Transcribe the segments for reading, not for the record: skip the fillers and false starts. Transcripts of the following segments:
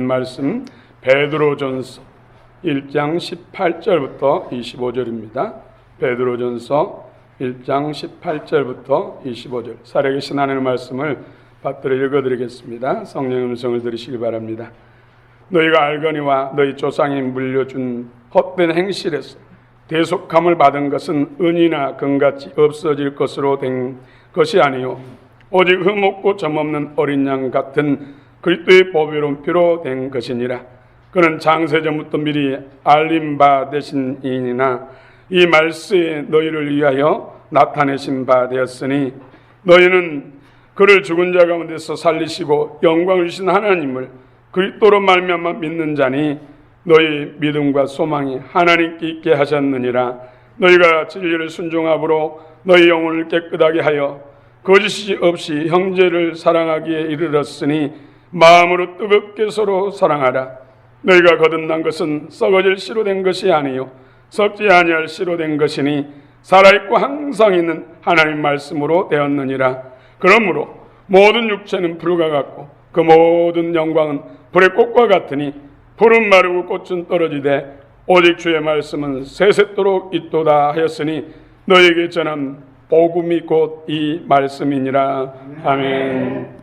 말씀 베드로전서 1장 18절부터 25절입니다. 베드로전서 1장 18절부터 25절 살아계신 하나님의 말씀을 받들어 읽어드리겠습니다. 성령의 음성을 들으시기 바랍니다. 너희가 알거니와 너희 조상이 물려준 헛된 행실에서 대속함을 받은 것은 은이나 금같이 없어질 것으로 된 것이 아니요 오직 흠없고 점없는 어린 양 같은 그리스도의 보배로운 피로 된 것이니라. 그는 장세전부터 미리 알림 바 되신 이이나 이 말씀에 너희를 위하여 나타내신 바 되었으니 너희는 그를 죽은 자 가운데서 살리시고 영광을 주신 하나님을 그리스도로 말미암아 믿는 자니 너희 믿음과 소망이 하나님께 있게 하셨느니라. 너희가 진리를 순종함으로 너희 영혼을 깨끗하게 하여 거짓이 없이 형제를 사랑하기에 이르렀으니 마음으로 뜨겁게 서로 사랑하라. 너희가 거듭난 것은 썩어질 씨로 된 것이 아니요 썩지 아니할 씨로 된 것이니 살아있고 항상 있는 하나님 말씀으로 되었느니라. 그러므로 모든 육체는 불과 같고 그 모든 영광은 불의 꽃과 같으니 풀은 마르고 꽃은 떨어지되 오직 주의 말씀은 세세토록 있도다 하였으니 너희에게 전한 복음이 곧 이 말씀이니라. 아멘.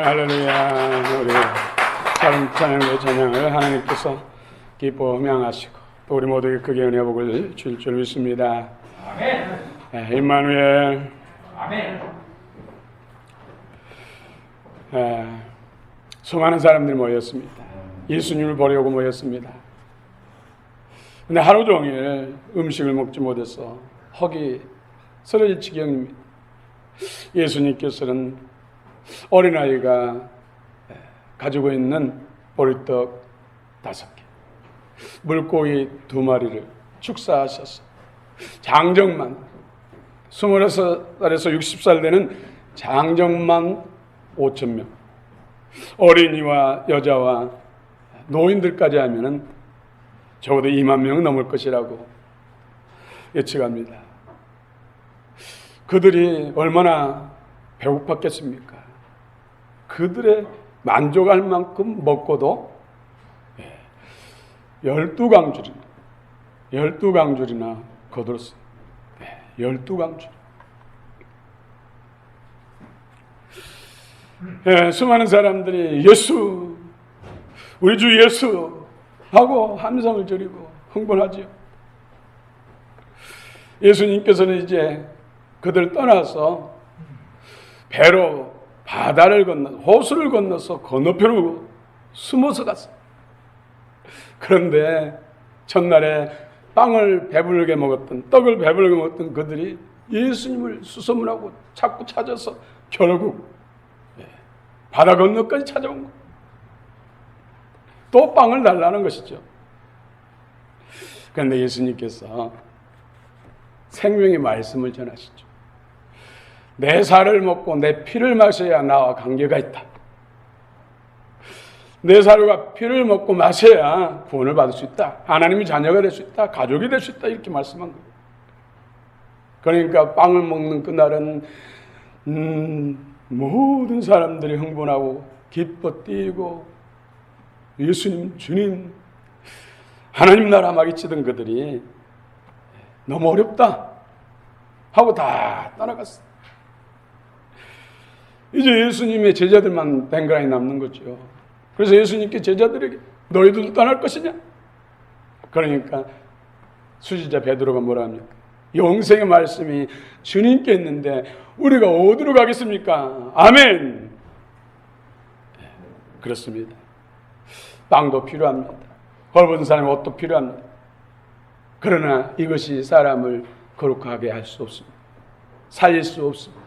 할렐루야. 우리 다른 찬양을 하나님께서 기뻐하며 하시고 또 우리 모두에게 크게 은혜 복을 줄 줄 믿습니다. 아멘. 임마누엘. 아멘. 수많은 사람들이 모였습니다. 예수님을 보려고 모였습니다. 근데 하루 종일 음식을 먹지 못해서 허기 쓰러질 지경입니다. 예수님께서는 어린아이가 가지고 있는 보리떡 5개, 물고기 2마리를 축사하셔서 장정만 26살에서 60살 되는 장정만 5,000명, 어린이와 여자와 노인들까지 하면은 적어도 2만 명은 넘을 것이라고 예측합니다. 그들이 얼마나 배고팠겠습니까? 그들의 만족할 만큼 먹고도 12강줄이나 거들었어요. 12강줄. 수많은 사람들이 예수, 우리 주 예수 하고 함성을 지르고 흥분하지요. 예수님께서는 이제 그들 떠나서 배로 바다를 건너 호수를 건너서 건너편으로 숨어서 갔어요. 그런데 첫날에 떡을 배부르게 먹었던 그들이 예수님을 수소문하고 자꾸 찾아서 결국 바다 건너까지 찾아온 거예요. 또 빵을 달라는 것이죠. 그런데 예수님께서 생명의 말씀을 전하시죠. 내 살을 먹고 내 피를 마셔야 나와 관계가 있다. 내 살과 피를 먹고 마셔야 구원을 받을 수 있다. 하나님의 자녀가 될 수 있다. 가족이 될 수 있다. 이렇게 말씀한 거예요. 그러니까 빵을 먹는 그날은 모든 사람들이 흥분하고 기뻐 뛰고 예수님, 주님, 하나님 나라 막이치던 그들이 너무 어렵다 하고 다 떠나갔어요. 이제 예수님의 제자들만 댕그라니 남는 거죠. 그래서 예수님께 제자들에게 너희들도 떠날 것이냐? 그러니까 수지자 베드로가 뭐라 합니까? 영생의 말씀이 주님께 있는데 우리가 어디로 가겠습니까? 아멘. 그렇습니다. 빵도 필요합니다. 헐벗은 사람의 옷도 필요합니다. 그러나 이것이 사람을 거룩하게 할 수 없습니다. 살릴 수 없습니다.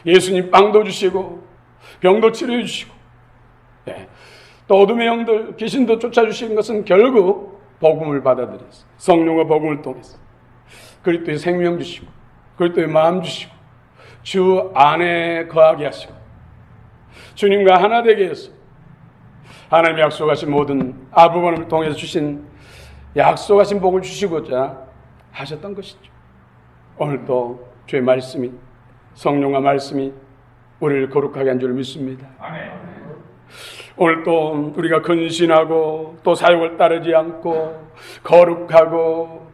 예수님 빵도 주시고 병도 치료해 주시고 또 어둠의 영들 귀신도 쫓아주시는 것은 결국 복음을 받아들였어요. 성령과 복음을 통해서 그리스도의 생명 주시고 그리스도의 마음 주시고 주 안에 거하게 하시고 주님과 하나 되게 해서 하나님의 약속하신 모든 아브라함을 통해서 주신 약속하신 복을 주시고자 하셨던 것이죠. 오늘도 주의 말씀이 성령과 말씀이 우리를 거룩하게 한 줄 믿습니다. 오늘 또 우리가 근신하고 또 사역을 따르지 않고 거룩하고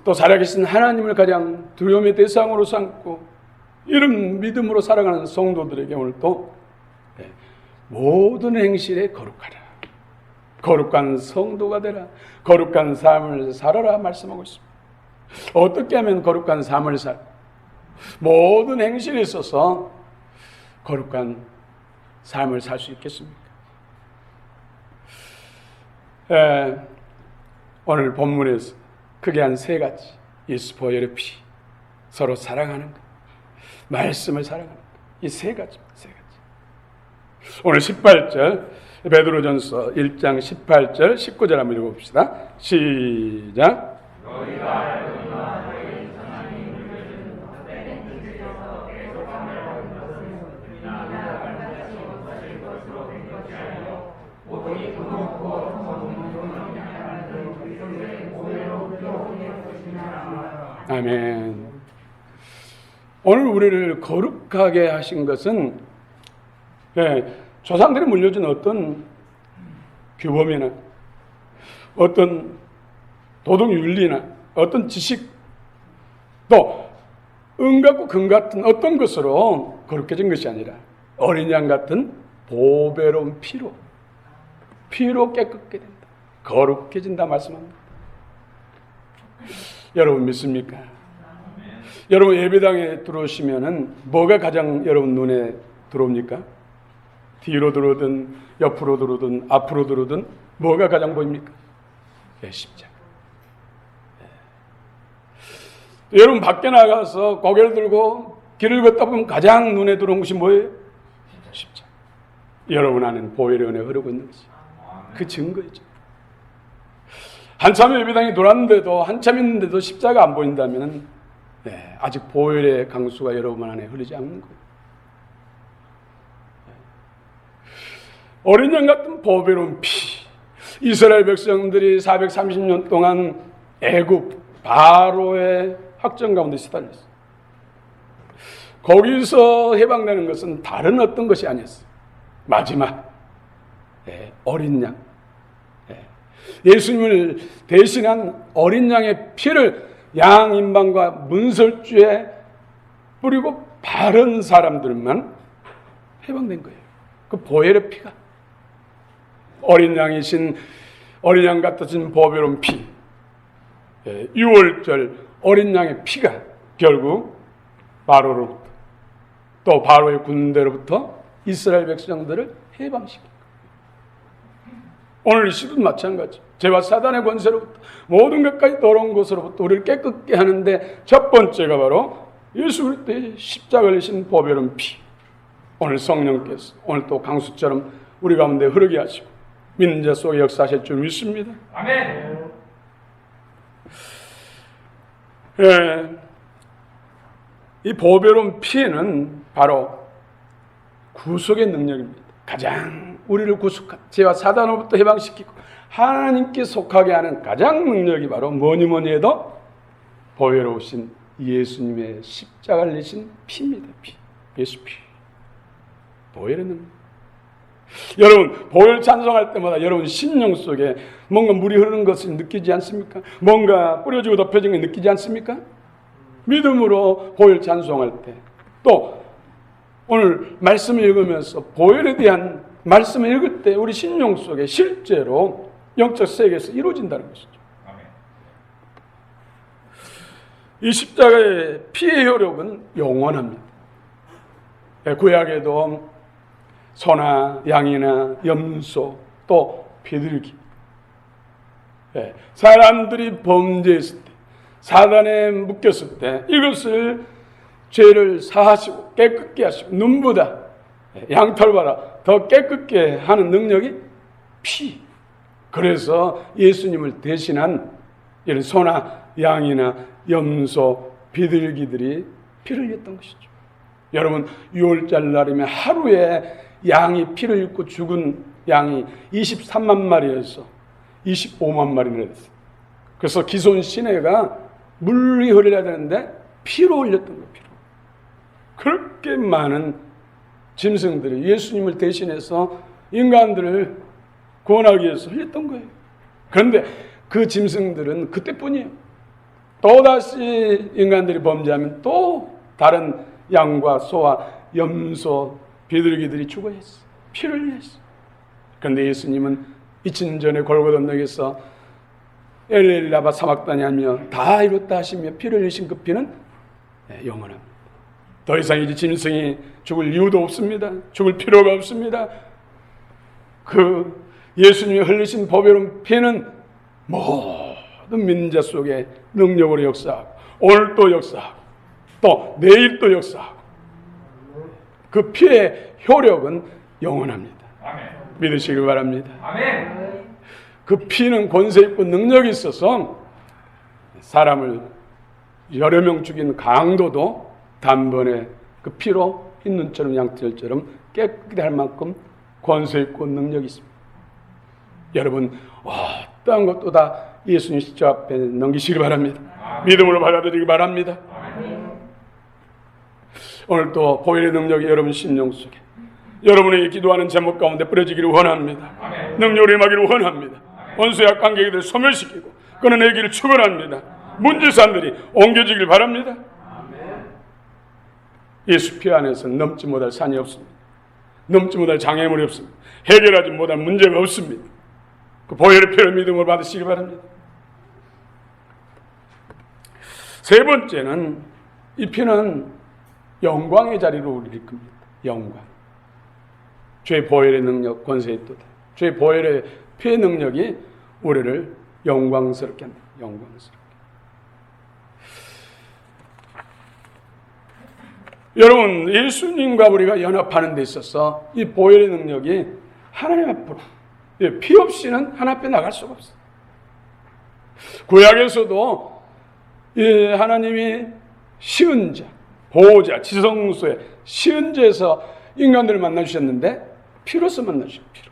또 살아계신 하나님을 가장 두려움의 대상으로 삼고 이런 믿음으로 살아가는 성도들에게 오늘 또 모든 행실에 거룩하라. 거룩한 성도가 되라. 거룩한 삶을 살아라 말씀하고 있습니다. 어떻게 하면 거룩한 삶을 모든 행실에 있어서 거룩한 삶을 살 수 있겠습니까? 오늘 본문에서 크게 한 세 가지 예수 보혈의 피, 서로 사랑하는 것, 말씀을 사랑하는 것, 이 세 가지입니다. 세 가지. 오늘 18절 베드로전서 1장 18절 19절 한번 읽어봅시다. 시작. 아멘. 오늘 우리를 거룩하게 하신 것은 조상들이 물려준 어떤 규범이나 어떤 도덕 윤리나 어떤 지식 또 은 같고 금 같은 어떤 것으로 거룩해진 것이 아니라 어린 양 같은 보배로운 피로 깨끗게 된다. 거룩해진다 말씀합니다. 여러분 믿습니까? 여러분 예배당에 들어오시면은 뭐가 가장 여러분 눈에 들어옵니까? 뒤로 들어오든 옆으로 들어오든 앞으로 들어오든 뭐가 가장 보입니까? 십자가. 여러분 밖에 나가서 고개를 들고 길을 걷다 보면 가장 눈에 들어온 것이 뭐예요? 십자가. 여러분 안에는 보혈의 은혜가 흐르고 있는 것이 그 증거이죠. 한참 예배당에 돌았는데도 한참 있는데도 십자가 안 보인다면 아직 보혈의 강수가 여러분 안에 흐르지 않는 거예요. 어린 양 같은 보배로운 피. 이스라엘 백성들이 430년 동안 애굽 바로의 학정 가운데 시달렸어요. 거기서 해방되는 것은 다른 어떤 것이 아니었어요. 마지막 어린 양, 예수님을 대신한 어린 양의 피를 양 임방과 문설주에 뿌리고 바른 사람들만 해방된 거예요. 그 보혈의 피가, 어린 양이신, 어린 양 같으신 보배로운 피, 6월절 어린 양의 피가 결국 바로로부터, 또 바로의 군대로부터 이스라엘 백성들을 해방시킵니다. 오늘 이 시도 마찬가지. 죄와 사단의 권세로부터, 모든 것까지 더러운 것으로부터 우리를 깨끗게 하는데 첫 번째가 바로 예수 그리스도의 십자가를 지신 보배로운 피. 오늘 성령께서 오늘 또 강수처럼 우리 가운데 흐르게 하시고 믿는 자 속에 역사하실 줄 믿습니다. 아멘. 이 보배로운 피는 바로 구속의 능력입니다. 가장 우리를 구속한, 죄와 사단으로부터 해방시키고 하나님께 속하게 하는 가장 능력이 바로 뭐니 해도 보배로우신 예수님의 십자가를 내신 피입니다. 피. 예수 피. 보혈의 능력. 여러분, 보혈 찬송할 때마다 여러분 심령 속에 뭔가 물이 흐르는 것을 느끼지 않습니까? 뭔가 뿌려지고 덮여진 걸 느끼지 않습니까? 믿음으로 보혈 찬송할 때, 또 오늘 말씀을 읽으면서 보혈에 대한 말씀을 읽을 때 우리 심령 속에 실제로 영적 세계에서 이루어진다는 것이죠. 아멘. 이 십자가의 피의 효력은 영원합니다. 구약에도 소나 양이나 염소, 또 비둘기, 사람들이 범죄했을 때, 사단에 묶였을 때 이것을 죄를 사하시고 깨끗게 하시고 눈보다 양털보다 더 깨끗게 하는 능력이 피. 그래서 예수님을 대신한 이런 소나 양이나 염소, 비둘기들이 피를 흘렸던 것이죠. 여러분, 6월절 날이면 하루에 양이 피를 흘리고 죽은 양이 23만 마리에서 25만 마리나 됐어요. 그래서 기손 시내가 물이 흘려야 되는데 피로 흘렸던 거예요. 피로. 그렇게 많은 짐승들이 예수님을 대신해서 인간들을 구원하기 위해서 흘렸던 거예요. 그런데 그 짐승들은 그때뿐이에요. 또다시 인간들이 범죄하면 또 다른 양과 소와 염소, 비둘기들이 죽어야 했어. 피를 흘려야 했어. 그런데 예수님은 2000년 전에 골고다 언덕에서 엘리라바 사막단이 하며 다 이뤘다 하시며 피를 흘리신 그 피는 영원합니다. 더 이상 이제 짐승이 죽을 이유도 없습니다. 죽을 필요가 없습니다. 그 예수님이 흘리신 보배로운 피는 모든 믿는 자 속에 능력으로 역사하고 오늘 또 역사하고 또 내일 또 역사하고 그 피의 효력은 영원합니다. 아멘. 믿으시길 바랍니다. 아멘. 그 피는 권세 있고 능력이 있어서 사람을 여러 명 죽인 강도도 단번에 그 피로 흰눈처럼 양털처럼 깨끗게 할 만큼 권세 있고 능력이 있습니다. 여러분, 어떠한 것도 다 예수님 십자가 앞에 넘기시길 바랍니다. 믿음으로 받아들이기 바랍니다. 오늘 또 보혈의 능력이 여러분 심령 속에, 여러분의 기도하는 제목 가운데 뿌려지기를 원합니다. 능력을 임하기를 원합니다. 원수의 악한 계기들을 소멸시키고 끊어내기를 축원합니다. 문제산들이 옮겨지길 바랍니다. 예수 피 안에서 넘지 못할 산이 없습니다. 넘지 못할 장애물이 없습니다. 해결하지 못할 문제가 없습니다. 그 보혈의 피를 믿음으로 받으시기 바랍니다. 세 번째는 이 피는 영광의 자리로 우리를 이끕니다. 영광. 죄의 보혈의 능력, 권세에 있도다. 죄의 보혈의 피의 능력이 우리를 영광스럽게 합니다. 영광스럽게. 여러분, 예수님과 우리가 연합하는 데 있어서 이 보혈의 능력이 하나님 앞으로, 피 없이는 하나님 앞에 나갈 수가 없어요. 구약에서도 하나님이 시은자, 보호자, 지성소에 시은자에서 인간들을 만나주셨는데 피로서 만나주셨어요. 피로.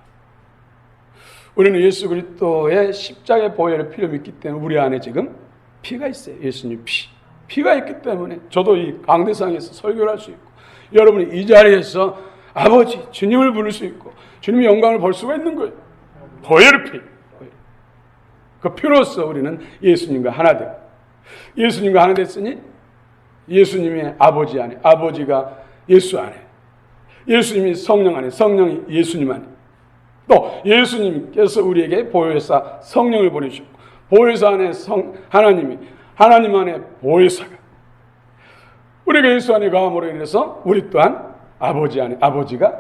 우리는 예수 그리스도의 십자가의 보혈의 피를 믿기 때문에 우리 안에 지금 피가 있어요. 예수님 피. 피가 있기 때문에 저도 이 강대상에서 설교를 할 수 있고, 여러분이 이 자리에서 아버지 주님을 부를 수 있고 주님의 영광을 볼 수가 있는 거예요. 보혈의 피. 그 피로써 우리는 예수님과 하나 되고, 예수님과 하나 됐으니 예수님의 아버지 안에, 아버지가 예수 안에, 예수님이 성령 안에, 성령이 예수님 안에, 또 예수님께서 우리에게 보혜사 성령을 보내주셨고, 보혜사 안에 하나님이, 하나님 안에 보혜사가, 우리가 예수 안에 거함으로 인해서 우리 또한 아버지 안에, 아버지가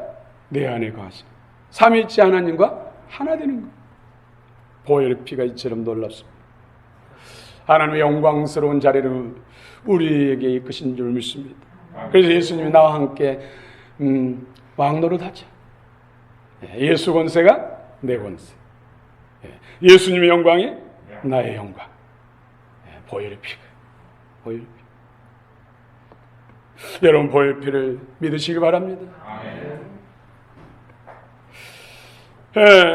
내 안에 거하시고 삼위일체 하나님과 하나 되는 것. 보혈의 피가 이처럼 놀랍습니다. 하나님의 영광스러운 자리를 우리에게 이끄신 줄 믿습니다. 그래서 예수님이 나와 함께 왕노릇하자. 예수 권세가 내 권세, 예수님의 영광이 나의 영광. 보혈의 피가, 보혈의 피. 여러분, 보혈의 피를 믿으시기 바랍니다.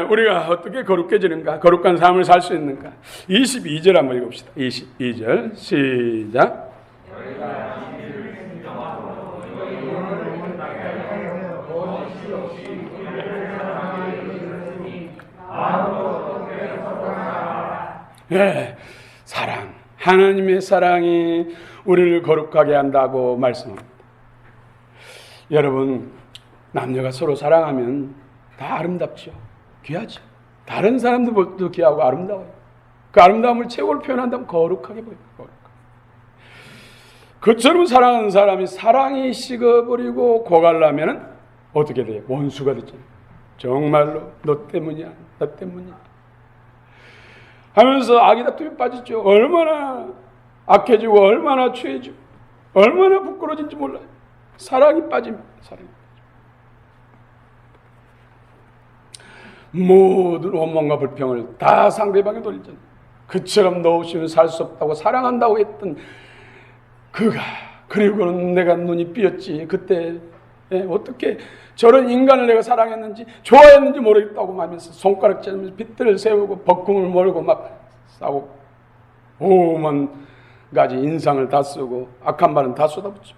우리가 어떻게 거룩해지는가, 거룩한 삶을 살 수 있는가. 22절 한번 읽읍시다. 22절 시작. 사랑, 하나님의 사랑이 우리를 거룩하게 한다고 말씀합니다. 여러분, 남녀가 서로 사랑하면 다 아름답죠. 귀하죠. 다른 사람들도 귀하고 아름다워요. 그 아름다움을 최고로 표현한다면 거룩하게 보여요. 그처럼 사랑하는 사람이 사랑이 식어버리고 고갈라면 어떻게 돼요? 원수가 됐잖아요. 정말로 너 때문이야, 나 때문이야 하면서 악의 다툼에 빠지죠. 얼마나 악해지고 얼마나 취해지고 얼마나 부끄러진지 몰라요. 사랑이 빠집니다. 사랑이. 모든 원망과 불평을 다 상대방에 돌리잖아요. 그처럼 너 없이는 살 수 없다고 사랑한다고 했던 그가, 그리고는 내가 눈이 삐었지. 그때 어떻게 저런 인간을 내가 사랑했는지 좋아했는지 모르겠다고 하면서 손가락질하면서 빗대를 세우고 버금을 몰고 막 싸우고 오만 가지 인상을 다 쓰고 악한 말은 다 쏟아붓죠.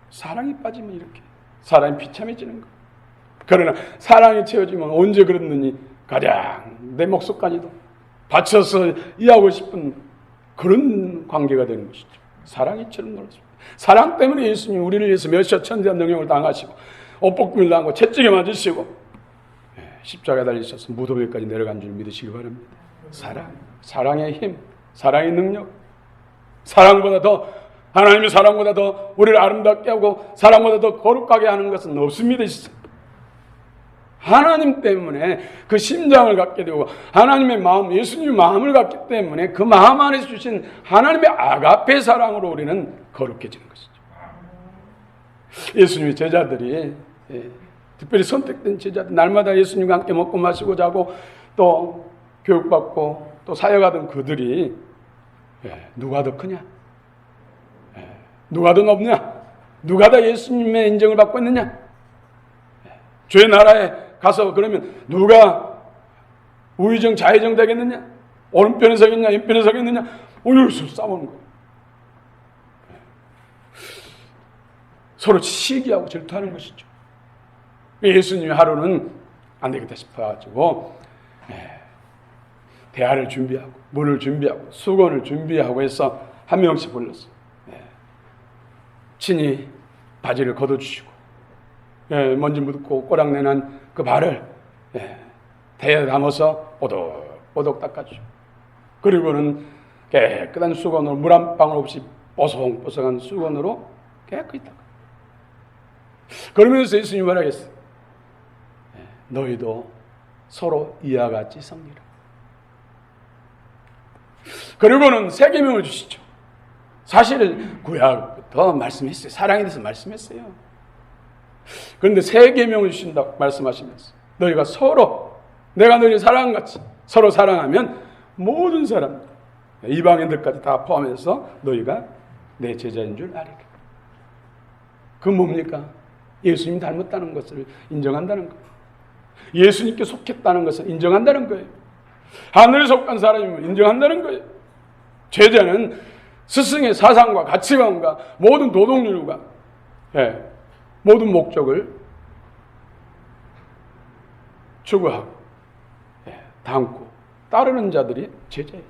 사랑이 빠지면 이렇게 사람이 비참해지는 거예요. 그러나 사랑이 채워지면 언제 그랬느니 가장 내 목숨까지도 바쳐서 이해하고 싶은 그런 관계가 되는 것이죠. 사랑이처럼 놀랐습니다. 사랑 때문에 예수님이 우리를 위해서 몇십 천대한 능력을 당하시고 옷벗김을 당하고 채찍에 맞으시고 십자가에 달리셔서 무덤에까지 내려간 줄 믿으시기 바랍니다. 사랑, 사랑의 힘, 사랑의 능력, 사랑보다 더, 하나님의 사랑보다 더 우리를 아름답게 하고 사랑보다 더 거룩하게 하는 것은 없습니다. 하나님 때문에 그 심장을 갖게 되고 하나님의 마음, 예수님의 마음을 갖기 때문에 그 마음 안에서 주신 하나님의 아가페 사랑으로 우리는 거룩해지는 것이죠. 예수님의 제자들이, 특별히 선택된 제자들, 날마다 예수님과 함께 먹고 마시고 자고 또 교육받고 또 사역하던 그들이 누가 더 크냐? 누가 더 높냐? 누가 더 예수님의 인정을 받고 있느냐? 주의 나라에 가서 그러면 누가 우의정 좌의정 되겠느냐? 오른편에 서겠냐? 왼편에 서겠느냐? 여기서 싸우는 거예요. 서로 시기하고 질투하는 것이죠. 예수님이 하루는 안 되겠다 싶어가지고 대화를 준비하고 물을 준비하고 수건을 준비하고 해서 한 명씩 불렀어요. 친히 바지를 걷어주시고 먼지 묻고 꼬랑내난 그 발을 대에 담아서 오독오독 닦아주고, 그리고는 깨끗한 수건으로 물 한 방울 없이 뽀송뽀송한 수건으로 깨끗이 닦아. 그러면서 예수님이 말하겠어요. 너희도 서로 이와 같이 섬기라. 그리고는 새 계명을 주시죠. 사실은 구약부터 말씀했어요. 사랑에 대해서 말씀했어요. 그런데 새 계명을 주신다고 말씀하시면서 너희가 서로, 내가 너희를 사랑같이 서로 사랑하면 모든 사람, 이방인들까지 다 포함해서 너희가 내 제자인 줄 알리라. 그 뭡니까? 예수님 닮았다는 것을 인정한다는 거예요. 예수님께 속했다는 것을 인정한다는 거예요. 하늘에 속한 사람임을 인정한다는 거예요. 제자는 스승의 사상과 가치관과 모든 도덕률과 모든 목적을 추구하고 담고 따르는 자들이 제자예요.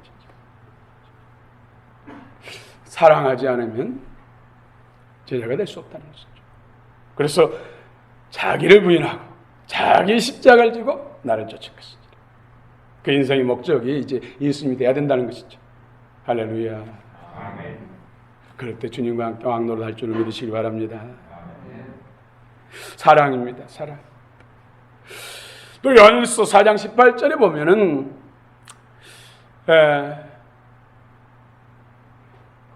사랑하지 않으면 제자가 될 수 없다는 것이죠. 그래서 자기를 부인하고 자기 십자가를 지고 나를 쫓을 것이죠. 그 인생의 목적이 이제 예수님이 돼야 된다는 것이죠. 할렐루야. 아멘. 그럴 때 주님과 함께 왕노릇할 줄을 믿으시기 바랍니다. 아멘. 사랑입니다. 사랑. 또 요한일서 4장 18절에 보면은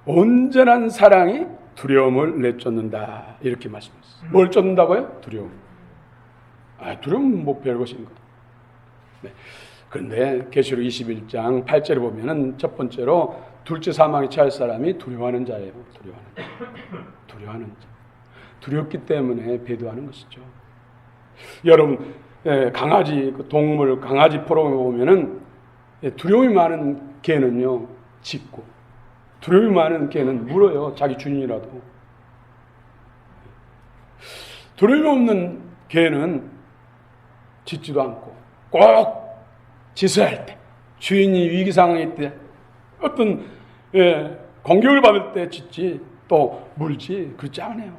온전한 사랑이 두려움을 내쫓는다 이렇게 말씀하셨어요. 뭘 쫓는다고요? 두려움. 두려움은 뭐 별것인 것. 네. 그런데 계시록 21장 8절에 보면은 첫 번째로 둘째 사망에 처할 사람이 두려워하는 자예요. 두려워하는 자. 두렵기 때문에 배도하는 것이죠. 여러분 강아지 동물 강아지 프로그램 보면은 두려움이 많은 개는요 짖고 두려움이 많은 개는 물어요. 자기 주인이라도. 두려움이 없는 개는 짖지도 않고 꼭 짖어야 할 때 주인이 위기 상황에 있을 때 어떤 공격을 받을 때 짖지 또 물지 그렇지 않아요.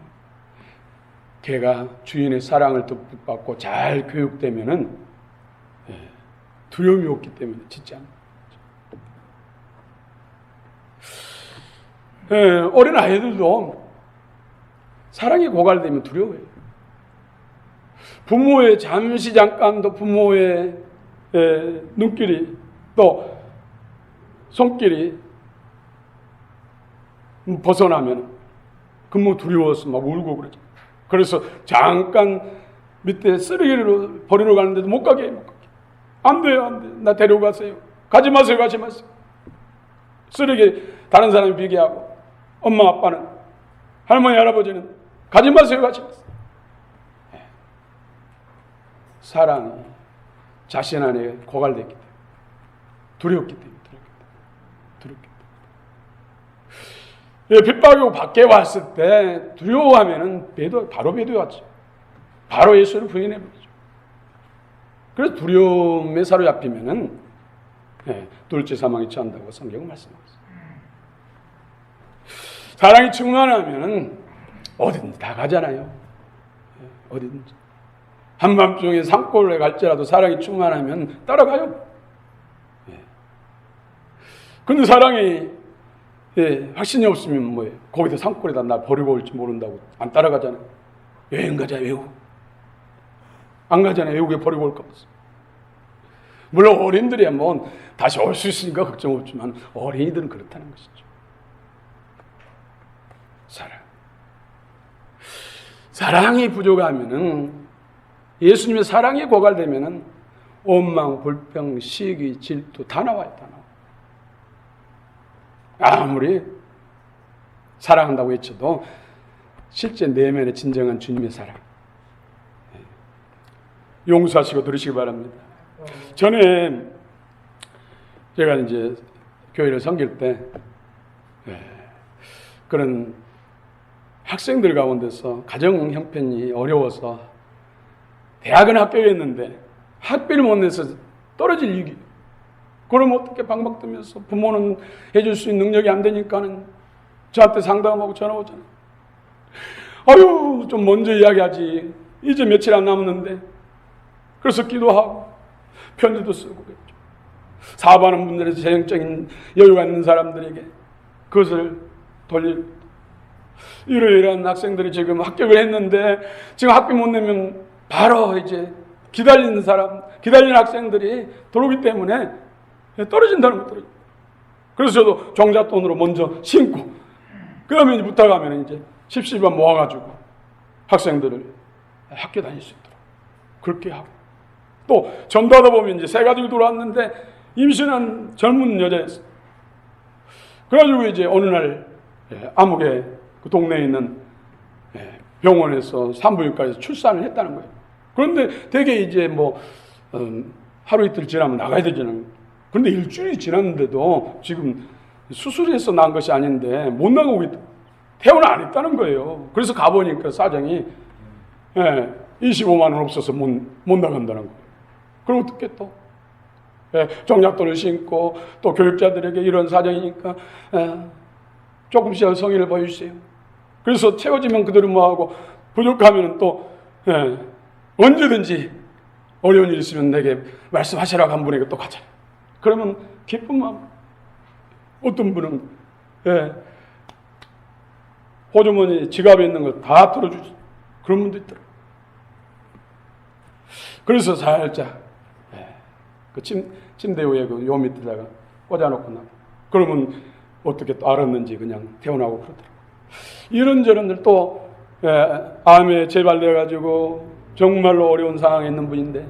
개가 주인의 사랑을 듬뿍 잘 교육되면은 두려움이 없기 때문에 짖지 않아요. 어린 아이들도 사랑이 고갈되면 두려워해요. 부모의 잠깐도 부모의 눈길이 또 손길이 벗어나면 그뭐 두려워서 막 울고 그러죠. 그래서 잠깐 밑에 쓰레기를 버리러 가는데도 못 가게. 안 돼요, 안 돼요. 나 데려가세요. 가지 마세요, 가지 마세요. 쓰레기 다른 사람이 비게 하고 엄마 아빠는 할머니 할아버지는 가지 마세요, 가지 마세요. 사랑이 자신 안에 고갈됐기 때문에 두렵기 때문에 핍박이고 밖에 왔을 때 두려워하면은 바로 배도하죠. 바로 예수를 부인해버리죠. 그래서 두려움에 사로잡히면은 둘째 사망에 처한다고 성경은 말씀하고 있어요. 사랑이 충만하면은 어디든지 다 가잖아요. 어디든지. 한밤중에 산골에 갈지라도 사랑이 충만하면 따라가요. 근데 사랑이 확신이 없으면 뭐예요? 거기다 산골에다 나 버리고 올지 모른다고 안 따라가잖아요. 여행 가자, 외국. 안 가잖아요. 외국에 버리고 올까 봐서. 물론 어린들이야 뭐 다시 올 수 있으니까 걱정 없지만 어린이들은 그렇다는 것이죠. 사랑이 부족하면은 예수님의 사랑이 고갈되면은 원망, 불평, 시기, 질투 다 나와요. 다 나와. 아무리 사랑한다고 외쳐도 실제 내면의 진정한 주님의 사랑 용서하시고 들으시기 바랍니다. 전에 제가 이제 교회를 섬길 때 그런 학생들 가운데서 가정 형편이 어려워서 대학은 합격했는데 학비를 못 내서 떨어질 위기. 그럼 어떻게 방방 뜨면서 부모는 해줄 수 있는 능력이 안 되니까는 저한테 상담하고 전화 오잖아요. 아유, 좀 먼저 이야기하지. 이제 며칠 안 남았는데. 그래서 기도하고 편지도 쓰고 그랬죠. 사업하는 분들의 재정적인 여유가 있는 사람들에게 그것을 돌릴 이러이러한 학생들이 지금 합격을 했는데 지금 학비 못 내면 바로 이제 기다리는 학생들이 들어오기 때문에 떨어진다는 거 떨어져. 그래서 저도 종잣돈으로 먼저 신고 그러면 이제 부탁하면 이제 십시반 모아가지고 학생들을 학교 다닐 수 있도록 그렇게 하고 또 전도하다 보면 이제 새 가지고 들어왔는데 임신한 젊은 여자였어요. 그래가지고 이제 어느 날 암흑에 그 동네에 있는 병원에서 산부인과에서 출산을 했다는 거예요. 그런데 되게 이제 뭐 하루 이틀 지나면 나가야 되잖아요. 그런데 일주일이 지났는데도 지금 수술해서 난 것이 아닌데 못 나가고 있다. 퇴원 안 했다는 거예요. 그래서 가보니까 사정이 25만 원 없어서 못 나간다는 거예요. 그럼 어떻게 또 종잣돈을 신고 또 교육자들에게 이런 사정이니까 조금씩 성의를 보여주세요. 그래서 채워지면 그대로 뭐하고 부족하면 또 언제든지 어려운 일 있으면 내게 말씀하시라고 한 분에게 또 가자. 그러면 기쁜 마음. 어떤 분은 호주머니 지갑에 있는 걸 다 들어주지. 그런 분도 있더라고요. 그래서 살짝 그 침대 위에 그 요 밑에다가 꽂아놓고 나. 그러면 어떻게 또 알았는지 그냥 태어나고 그러더라고요. 이런저런들 또 암에 재발돼가지고 정말로 어려운 상황에 있는 분인데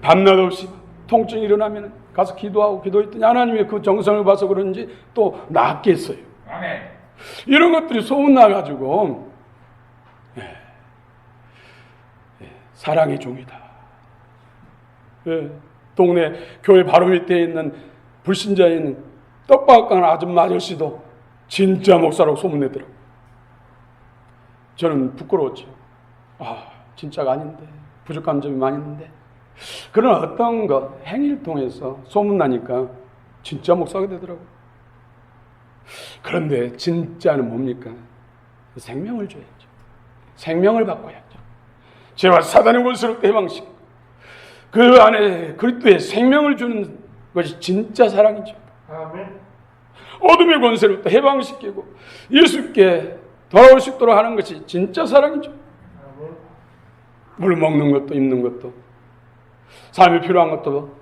밤낮 없이 통증이 일어나면 가서 기도하고 기도했더니 하나님의 그 정성을 봐서 그런지 또 낫겠어요. 아멘. 이런 것들이 소문나가지고 사랑의 종이다. 동네 교회 바로 밑에 있는 불신자인 떡밥가는 아줌마 아저씨도 진짜 목사라고 소문내더라고요. 저는 부끄러웠죠. 진짜가 아닌데 부족한 점이 많이 있는데 그런 어떤 것 행위를 통해서 소문나니까 진짜 목사가 되더라고요. 그런데 진짜는 뭡니까? 생명을 줘야죠. 생명을 바꿔야죠. 죄와 사단의 권세로부터 해방시키고 그 안에 그리스도의 생명을 주는 것이 진짜 사랑이죠. 아멘. 어둠의 권세로부터 해방시키고 예수께 돌아올 수 있도록 하는 것이 진짜 사랑이죠. 아멘. 물 먹는 것도 입는 것도 삶이 필요한 것도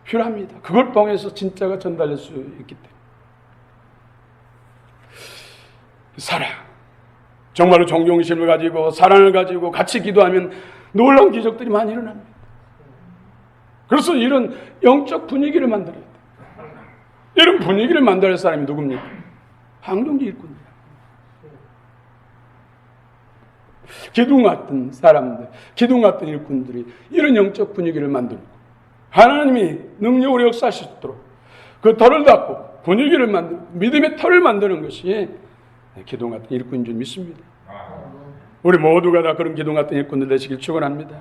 필요합니다. 그걸 통해서 진짜가 전달될 수 있기 때문에 사랑, 정말로 존경심을 가지고 사랑을 가지고 같이 기도하면 놀라운 기적들이 많이 일어납니다. 그래서 이런 영적 분위기를 만들어야 돼요. 이런 분위기를 만들 사람이 누굽니까? 황동기 일꾼들. 기둥 같은 사람들, 기둥 같은 일꾼들이 이런 영적 분위기를 만들고 하나님이 능력으로 역사하실 수 있도록 그 털을 닫고 분위기를 만들고 믿음의 털을 만드는 것이 기둥 같은 일꾼인 줄 믿습니다. 우리 모두가 다 그런 기둥 같은 일꾼들 되시길 축원합니다.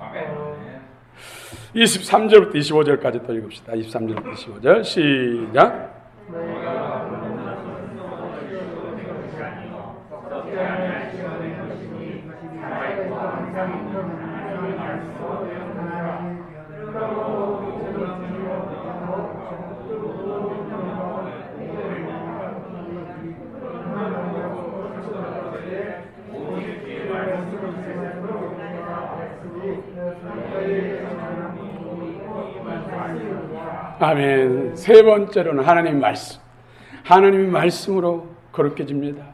23절부터 25절까지 또 읽읍시다. 23절부터 25절 시작. 아멘. 세 번째로는 하나님의 말씀. 하나님의 말씀으로 거룩해집니다.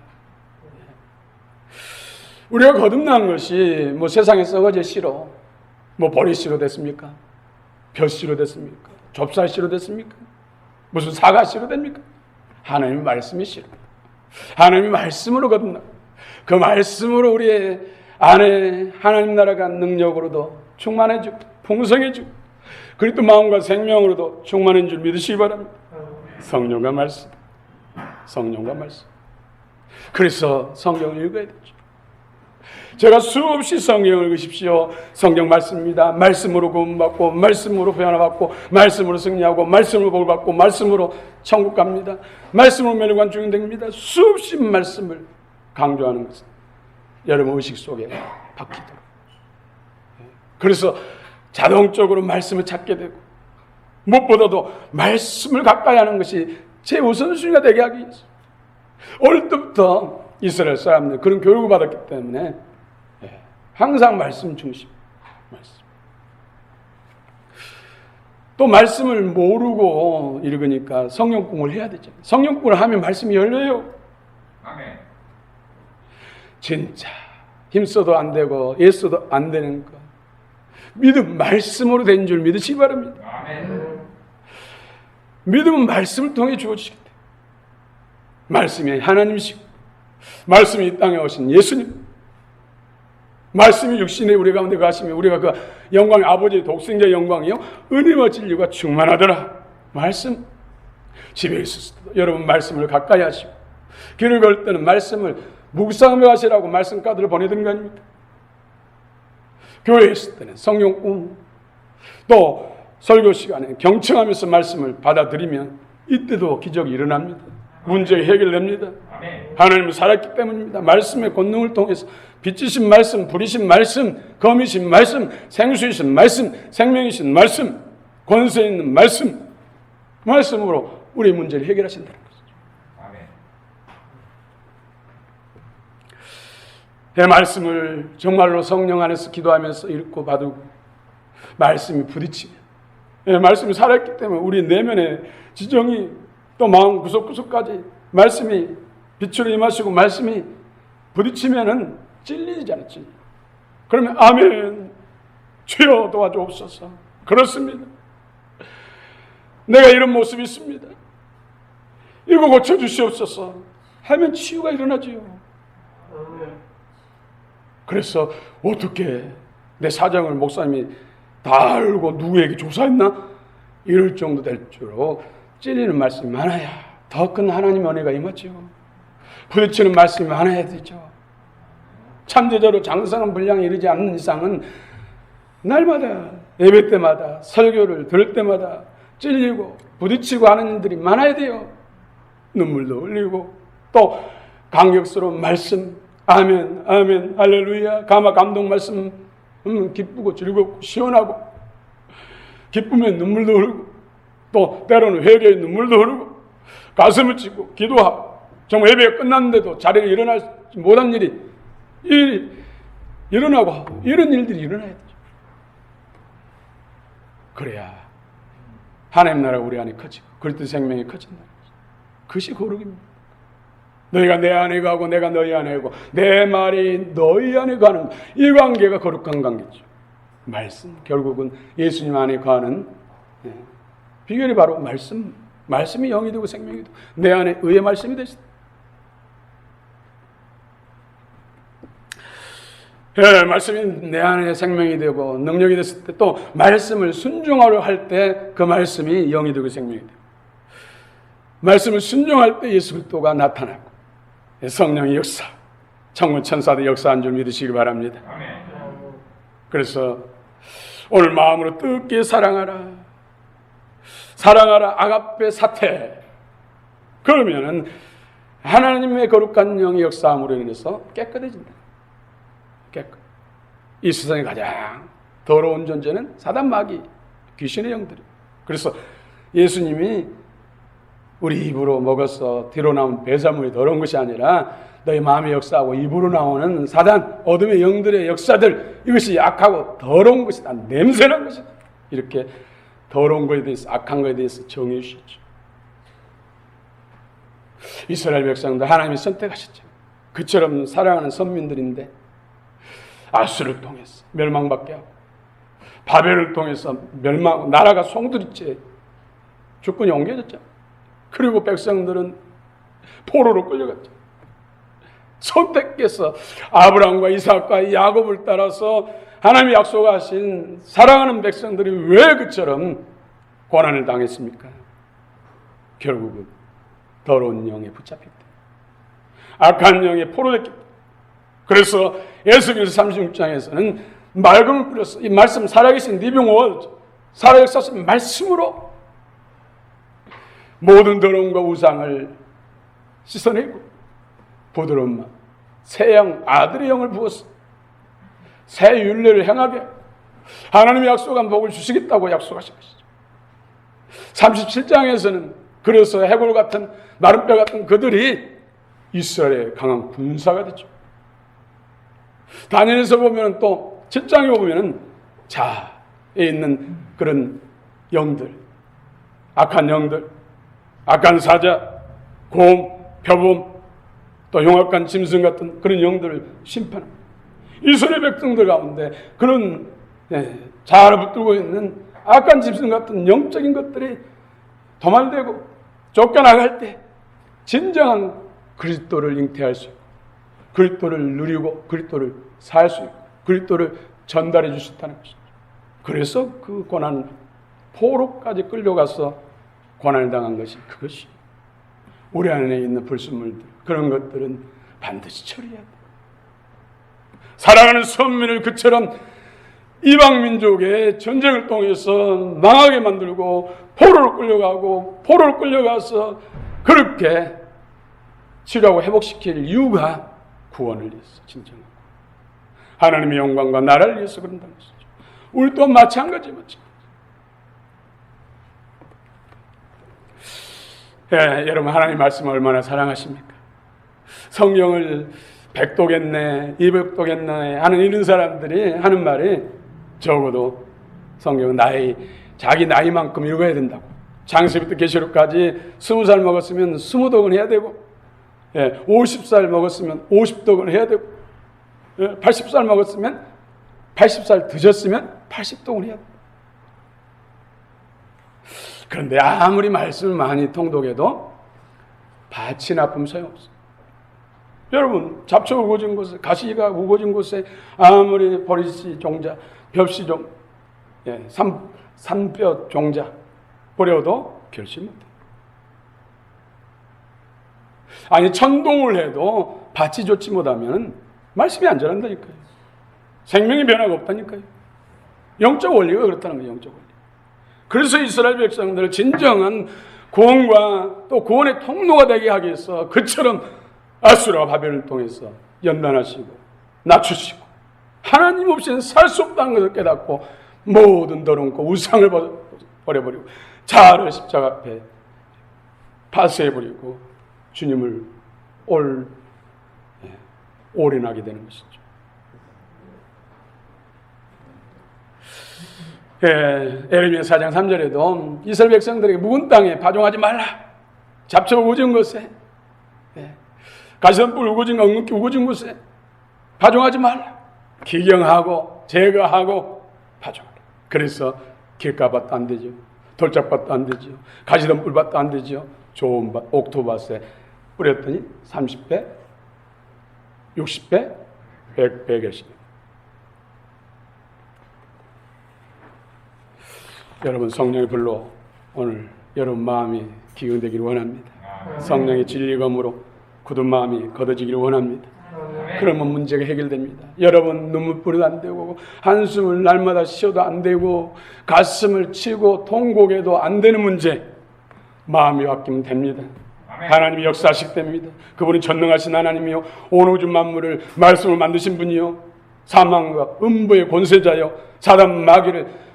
우리가 거듭난 것이 뭐 세상에 썩어질 씨로, 뭐 보리씨로 됐습니까? 벼씨로 됐습니까? 좁쌀씨로 됐습니까? 무슨 사과씨로 됩니까? 하나님의 말씀이 씨로. 하나님의 말씀으로 거듭나. 그 말씀으로 우리의 안에 하나님 나라가 능력으로도 충만해지고 풍성해지고 그리고 마음과 생명으로도 충만한 줄 믿으시기 바랍니다. 성령과 말씀. 성령과 말씀. 그래서 성경을 읽어야 되죠. 제가 수없이 성경을 읽으십시오. 성경 말씀입니다. 말씀으로 구원받고 말씀으로 변화받고 말씀으로 승리하고 말씀으로 복받고 말씀으로 천국 갑니다. 말씀으로 멸관 중됩니다. 수없이 말씀을 강조하는 것은 여러분 의식 속에 박히도록. 그래서 자동적으로 말씀을 찾게 되고 무엇보다도 말씀을 가까이 하는 것이 제 우선순위가 되게 하기 위해서 어릴 때부터 이스라엘 사람들 그런 교육을 받았기 때문에 항상 말씀 중심. 말씀. 또 말씀을 모르고 읽으니까 성령공을 해야 되죠. 성령공을 하면 말씀이 열려요. 아멘. 진짜 힘써도 안 되고 애써도 안 되는 것. 믿음 말씀으로 된 줄 믿으시기 바랍니다. 아멘. 믿음은 말씀을 통해 주어지기 때문에 말씀이 하나님이시고 말씀이 이 땅에 오신 예수님 말씀이 육신에 우리 가운데 가시면 우리가 그 영광의 아버지의 독생자의 영광이요 은혜와 진리가 충만하더라. 말씀 집에 있을 때도 여러분 말씀을 가까이 하시고, 길을 걸 때는 말씀을 묵상하며 하시라고 말씀가들을 보내드린 거 아닙니까? 교회에 있을 때는 성령 또 설교 시간에 경청하면서 말씀을 받아들이면 이때도 기적이 일어납니다. 문제 해결됩니다. 하나님은 살았기 때문입니다. 말씀의 권능을 통해서 빛이신 말씀, 불이신 말씀, 검이신 말씀, 생수이신 말씀, 생명이신 말씀, 권세 있는 말씀, 말씀으로 우리의 문제를 해결하신다는 것이죠. 내 말씀을 정말로 성령 안에서 기도하면서 읽고 받고 말씀이 부딪히면, 말씀이 살았기 때문에 우리 내면의 지정이 또 마음 구석구석까지 말씀이 빛으로 임하시고 말씀이 부딪히면은 찔리잖아요. 그러면 아멘, 주여 도와주옵소서. 그렇습니다. 내가 이런 모습이 있습니다. 이거 고쳐주시옵소서 하면 치유가 일어나지요. 그래서 어떻게 내 사정을 목사님이 다 알고 누구에게 조사했나? 이럴 정도 될 줄로 찔리는 말씀이 많아야 더 큰 하나님의 은혜가 임하지요. 부딪히는 말씀이 많아야 되죠. 참제자로 장성한 분량에 이르지 않는 이상은 날마다 예배 때마다 설교를 들을 때마다 찔리고 부딪히고 하는 일들이 많아야 돼요. 눈물도 흘리고 또 감격스러운 말씀, 아멘, 아멘, 할렐루야, 감화 감동 말씀, 기쁘고 즐겁고 시원하고, 기쁘면 눈물도 흐르고 또 때로는 회개의 눈물도 흐르고 가슴을 찢고 기도하고, 정말 예배가 끝났는데도 자리에 일어나지 못한 일이 일어나고, 이런 일들이 일어나야 되죠. 그래야 하나님 나라가 우리 안에 커지고 그리스도 생명이 커진다는 거죠. 그것이 거룩입니다. 너희가 내 안에 가고 내가 너희 안에 가고 내 말이 너희 안에 가는, 이 관계가 거룩한 관계죠. 말씀, 결국은 예수님 안에 가는 비결이 바로 말씀이 영이 되고 생명이 되고 내 안에 의의 말씀이 되시다. 말씀이 내 안에 생명이 되고 능력이 됐을 때, 또 말씀을 순종하려 할 때 그 말씀이 영이 되고 생명이 되고, 말씀을 순종할 때 예수 그리스도가 나타나고 성령의 역사, 천군 천사들의 역사한 줄 믿으시기 바랍니다. 그래서 오늘 마음으로 뜨겁게 사랑하라, 사랑하라, 아가페 사태. 그러면은 하나님의 거룩한 영의 역사함으로 인해서 깨끗해진다. 이 세상에 가장 더러운 존재는 사단, 마귀, 귀신의 영들이에요. 그래서 예수님이 우리 입으로 먹어서 뒤로 나온 배설물이 더러운 것이 아니라 너희 마음의 역사하고 입으로 나오는 사단, 어둠의 영들의 역사들, 이것이 악하고 더러운 것이다, 냄새난 것이다, 이렇게 더러운 것에 대해서, 악한 것에 대해서 정해 주셨죠. 이스라엘 백성들 하나님이 선택하셨죠. 그처럼 사랑하는 선민들인데 아수를 통해서 멸망받게 하고, 바벨을 통해서 나라가 송두리째 주권이 옮겨졌죠. 그리고 백성들은 포로로 끌려갔죠. 선택해서 아브라함과 이삭과 야곱을 따라서 하나님이 약속하신 사랑하는 백성들이 왜 그처럼 고난을 당했습니까? 결국은 더러운 영에 붙잡혔다, 악한 영에 포로됐기. 그래서 에스겔서 36장에서는 맑음을 뿌렸어. 이 말씀, 살아계신 리빙 워드, 살아계신 말씀으로 모든 더러움과 우상을 씻어내고 부드러운 마음, 새 영, 아들의 영을 부었어. 새 율례를 행하게 하나님이 약속한 복을 주시겠다고 약속하신 것이죠. 37장에서는 그래서 해골 같은, 나름뼈 같은 그들이 이스라엘의 강한 군사가 되죠. 다니엘서 보면 또 7장에 보면 자에 있는 그런 영들, 악한 영들, 악한 사자, 곰, 표범, 또 흉악한 짐승 같은 그런 영들을 심판합니다. 이스라엘 백성들 가운데 그런 자아를 붙들고 있는 악한 짐승 같은 영적인 것들이 도말되고 쫓겨나갈 때 진정한 그리스도를 잉태할 수 있고, 그리스도를 누리고 그리스도를 살 수 있고, 그리스도를 전달해 주셨다는 것이죠. 그래서 그 고난, 포로까지 끌려가서 고난을 당한 것이 그것이 우리 안에 있는 불순물들, 그런 것들은 반드시 처리해야 돼. 사랑하는 선민을 그처럼 이방 민족의 전쟁을 통해서 망하게 만들고 포로를 끌려가서 그렇게 치료하고 회복시킬 이유가 구원을 위해서, 진정한 하나님의 영광과 나라를 위해서 그런다는 것이죠. 우리 또한 마찬가지죠. 여러분, 하나님 말씀을 얼마나 사랑하십니까? 성경을 100독했네, 200독했네 하는 이런 사람들이 하는 말이, 적어도 성경은 자기 나이만큼 읽어야 된다고. 창세부터 계시록까지 20살 먹었으면 20독은 해야 되고, 50살 먹었으면 50독은 해야 되고, 80살 먹었으면 80살 드셨으면 80독은 해야 되고. 그런데 아무리 말씀을 많이 통독해도 밭이 나쁘면 소용없어요. 여러분, 잡초 우거진 곳에, 가시가 우거진 곳에 아무리 보리씨 종자, 벽시 종, 산뼈 종자 버려도 결실 못해. 아니, 천동을 해도 밭이 좋지 못하면 말씀이 안 자란다니까요. 생명의 변화가 없다니까요. 영적 원리가 그렇다는 거예요. 영적 원리. 그래서 이스라엘 백성들을 진정한 구원과 또 구원의 통로가 되게 하기 위해서 그처럼 아수르와 바벨을 통해서 연단하시고 낮추시고 하나님 없이는 살 수 없다는 것을 깨닫고 모든 더러운 것, 우상을 버려버리고 자아를 십자가 앞에 파쇄해버리고 주님을 올인하게 되는 것이죠. 에레미야 4장 3절에도 이스라엘 백성들에게 묵은 땅에 파종하지 말라. 잡초 우거진 곳에, 가시덤불 우거진 곳에 파종하지 말라. 기경하고 제거하고 파종하라. 그래서 길가밭도 안 되죠. 돌짝밭도 안 되죠. 가시덤불밭도 안 되죠. 좋은 밭, 옥토밭에 뿌렸더니 30배, 60배, 100배 계십니다. 여러분, 성령의 불로 오늘 여러분 마음이 기운되기를 원합니다. 성령의 진리검으로 굳은 마음이 걷어지기를 원합니다. 그러면 문제가 해결됩니다. 여러분, 눈물 뿌려도 안 되고 한숨을 날마다 쉬어도 안 되고 가슴을 치고 통곡해도 안 되는 문제, 마음이 바뀌면 됩니다. 하나님이 역사하시기 때문입니다. 그분이 전능하신 하나님이요, 온 우주 만물을 말씀을 만드신 분이요, 사망과 음부의 권세자요, 사단 마귀를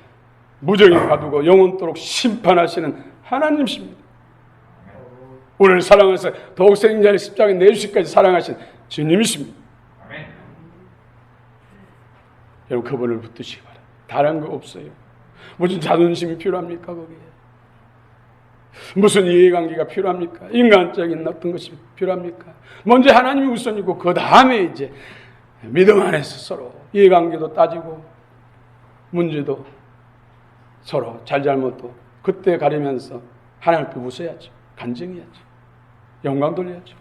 무정히 가두고 영원토록 심판하시는 하나님이십니다. 우리를 사랑하셔서 더욱 생자의 십자가에 내주시기까지 사랑하신 주님이십니다. 여러분, 그분을 붙드시기 바랍니다. 다른 거 없어요. 무슨 자존심이 필요합니까? 거기에 무슨 이해관계가 필요합니까? 인간적인 어떤 것이 필요합니까? 먼저 하나님이 우선이고 그 다음에 이제 믿음 안에서 서로 이해관계도 따지고 문제도 서로 잘잘못도 그때 가리면서 하나님께 웃어야죠. 간증해야죠. 영광 돌려야죠.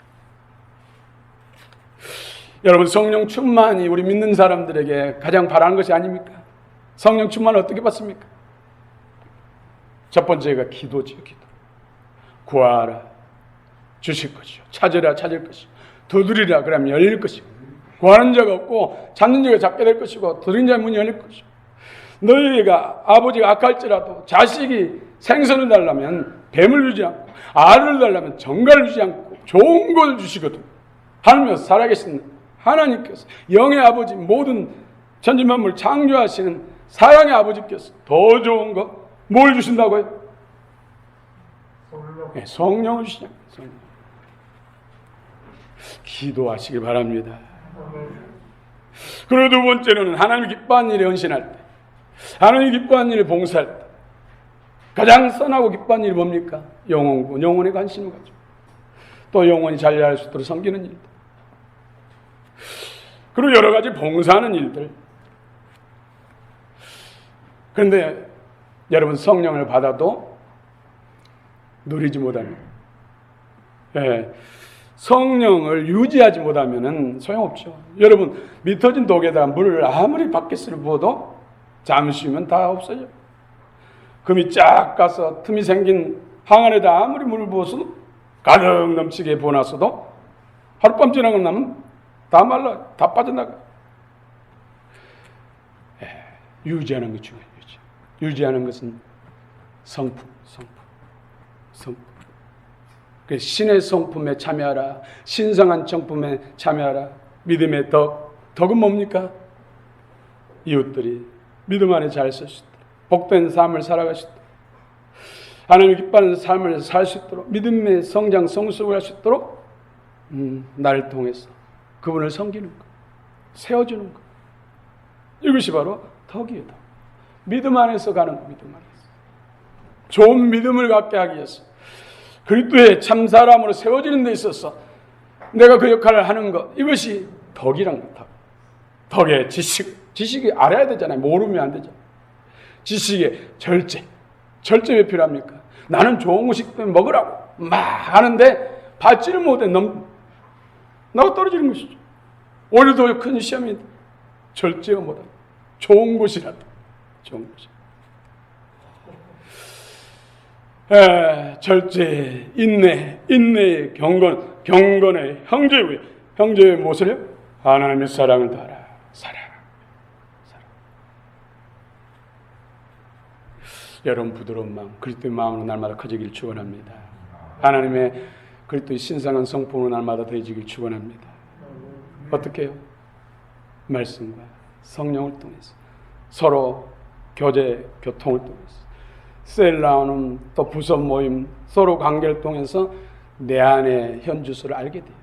여러분, 성령 충만이 우리 믿는 사람들에게 가장 바라는 것이 아닙니까? 성령 충만을 어떻게 받습니까? 첫 번째가 기도지요. 기도. 구하라, 주실 것이요. 찾으라, 찾을 것이요. 두드리라, 그러면 열릴 것이고. 구하는 자가 없고 찾는 자가 찾게 될 것이고 두드리는 자의 문이 열릴 것이고. 너희가 아버지가 악할지라도 자식이 생선을 달라면 뱀을 주지 않고 알을 달라면 정갈을 주지 않고 좋은 것을 주시거든. 하나님께서 살아계신 하나님께서 영의 아버지, 모든 천지만물 창조하시는 사랑의 아버지께서 더 좋은 것 뭘 주신다고요? 성령을 주시냐. 성령. 기도하시길 바랍니다. 그리고 두 번째로는 하나님 기뻐하는 일에 헌신할 때, 하나님 기뻐하는 일에 봉사할 때 가장 선하고 기뻐하는 일이 뭡니까? 영혼구, 영혼에 관심을 가지고 또 영혼이 잘할 수 있도록 섬기는 일들, 그리고 여러 가지 봉사하는 일들. 그런데 여러분, 성령을 받아도 누리지 못합니다. 성령을 유지하지 못하면 소용없죠. 여러분, 미터진 독에다가 물을 아무리 바켓으로 부어도 잠시 후면 다 없어져. 금이 쫙 가서 틈이 생긴 항아리에다 아무리 물을 부어서도 가득 넘치게 부어놨어도 하룻밤 지나고 나면 다 말라, 다 빠져나가. 유지하는 게 중요해요. 유지하는 것은 성품. 그 신의 성품에 참여하라. 신성한 정품에 참여하라. 믿음의 덕은 뭡니까? 이웃들이 믿음 안에 잘 살 수 있도록, 복된 삶을 살아갈 수 있도록, 하나님을 기뻐하는 삶을 살 수 있도록, 믿음의 성장, 성숙을 할 수 있도록 나를 통해서 그분을 섬기는 것, 세워주는 것. 이것이 바로 덕이에요. 믿음 안에서 가는 것, 믿음 안에서. 좋은 믿음을 갖게 하기 위해서 그리스도의 참 사람으로 세워지는 데 있어서 내가 그 역할을 하는 것, 이것이 덕이란 것. 덕의 지식이 알아야 되잖아요. 모르면 안 되죠. 지식의 절제 왜 필요합니까? 나는 좋은 음식 때문에 먹으라고 막 하는데 받지를 못해 나가 떨어지는 것이죠. 오히려 더 큰 시험이 절제가 못하고 좋은 것이라도 좋은 것이. 절제, 인내의 경건의 형제의 무엇을요? 하나님의 사랑을 따라 살아. 여러분 부드러운 마음, 그리스도의 마음으로 날마다 커지길 축원합니다. 하나님의 그리스도의 신성한 성품으로 날마다 더해지길 축원합니다. 어떻게 해요? 말씀과 성령을 통해서 서로 교통을 통해서 셀 나오는 또 부서 모임, 서로 관계를 통해서 내 안에 현주소를 알게 돼요.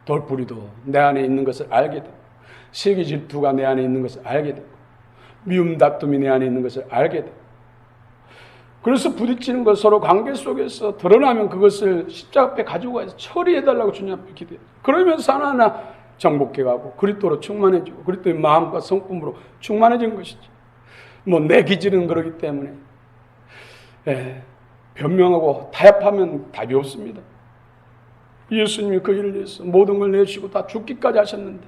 돌뿌리도 내 안에 있는 것을 알게 되고, 시기 질투가 내 안에 있는 것을 알게 되고, 미움 다툼이 내 안에 있는 것을 알게 되고, 그래서 부딪히는 것 서로 관계 속에서 드러나면 그것을 십자가 앞에 가지고 가서 처리해달라고 주님 앞에 기도해요. 그러면서 하나하나 정복해가고 그리스도로 충만해지고 그리스도의 마음과 성품으로 충만해진 것이지. 내 기질은 그러기 때문에 변명하고 타협하면 답이 없습니다. 예수님이 그 일을 위해서 모든 걸 내주시고 다 죽기까지 하셨는데,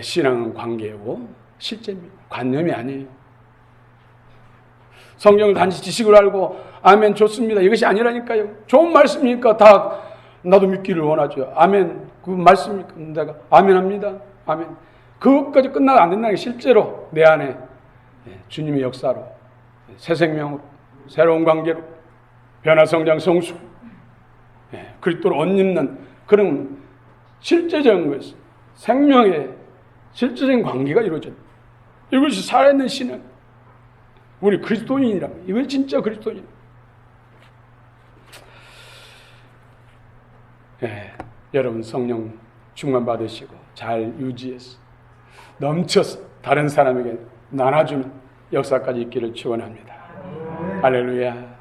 신앙은 관계이고 실제입니다. 관념이 아니에요. 성경을 단지 지식으로 알고 아멘 좋습니다, 이것이 아니라니까요. 좋은 말씀이니까 다 나도 믿기를 원하죠. 아멘, 그 말씀이니까 내가 아멘합니다. 아멘. 그것까지 끝나도 안 된다는 게 실제로 내 안에 주님의 역사로 새 생명으로 새로운 관계로 변화 성장 성숙 그리스도로 옷 입는 그런 실제적인 것이 생명의 실제적인 관계가 이루어져요. 이것이 살아있는 신은 우리 그리스도인이라고. 이건 진짜 그리스도인. 여러분 성령 충만 받으시고 잘 유지해서 넘쳐서 다른 사람에게 나눠주는 역사까지 있기를 축원합니다. 할렐루야.